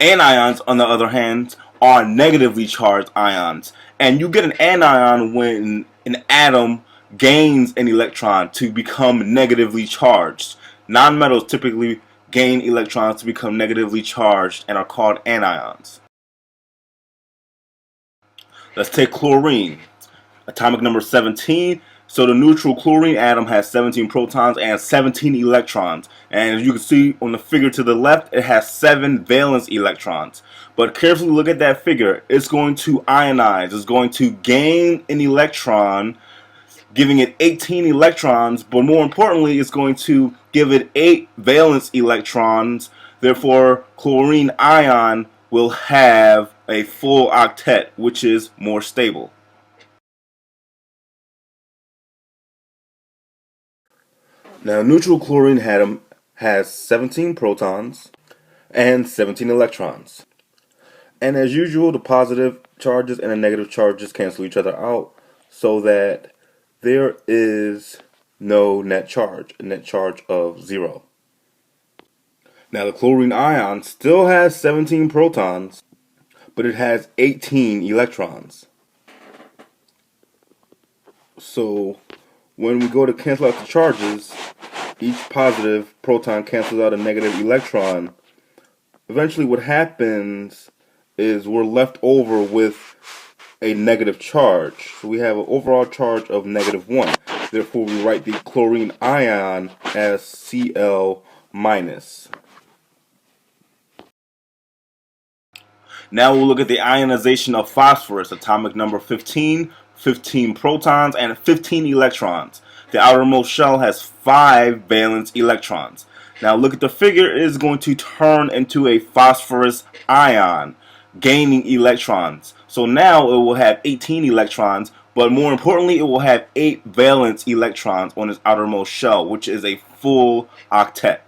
Anions, on the other hand, are negatively charged ions. And you get an anion when an atom gains an electron to become negatively charged. Nonmetals typically gain electrons to become negatively charged and are called anions. Let's take chlorine. Atomic number 17. So the neutral chlorine atom has 17 protons and 17 electrons. And as you can see on the figure to the left, it has 7 valence electrons. But carefully look at that figure. It's going to ionize. It's going to gain an electron, giving it 18 electrons. But more importantly, it's going to give it 8 valence electrons. Therefore, chlorine ion will have a full octet, which is more stable. Now, neutral chlorine atom has 17 protons and 17 electrons. And as usual, the positive charges and the negative charges cancel each other out so that there is no net charge, a net charge of 0. Now, the chlorine ion still has 17 protons, but it has 18 electrons. So, when we go to cancel out the charges, each positive proton cancels out a negative electron. Eventually what happens is we're left over with a negative charge. So we have an overall charge of -1. Therefore we write the chlorine ion as Cl-. Now we'll look at the ionization of phosphorus. Atomic number 15, 15 protons and 15 electrons. The outermost shell has 5 valence electrons. Now look at the figure. It is going to turn into a phosphorus ion, gaining electrons. So now it will have 18 electrons, but more importantly, it will have 8 valence electrons on its outermost shell, which is a full octet.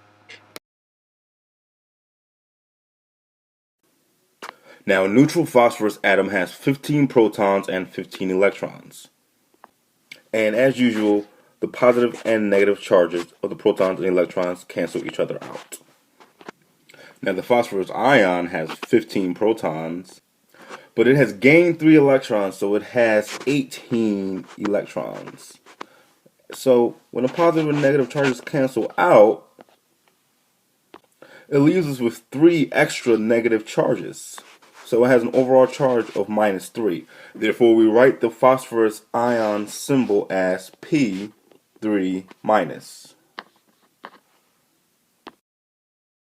Now, a neutral phosphorus atom has 15 protons and 15 electrons. And as usual, the positive and negative charges of the protons and electrons cancel each other out. Now, the phosphorus ion has 15 protons, but it has gained 3 electrons, so it has 18 electrons. So, when the positive and negative charges cancel out, it leaves us with 3 extra negative charges. So it has an overall charge of -3. Therefore, we write the phosphorus ion symbol as P3-.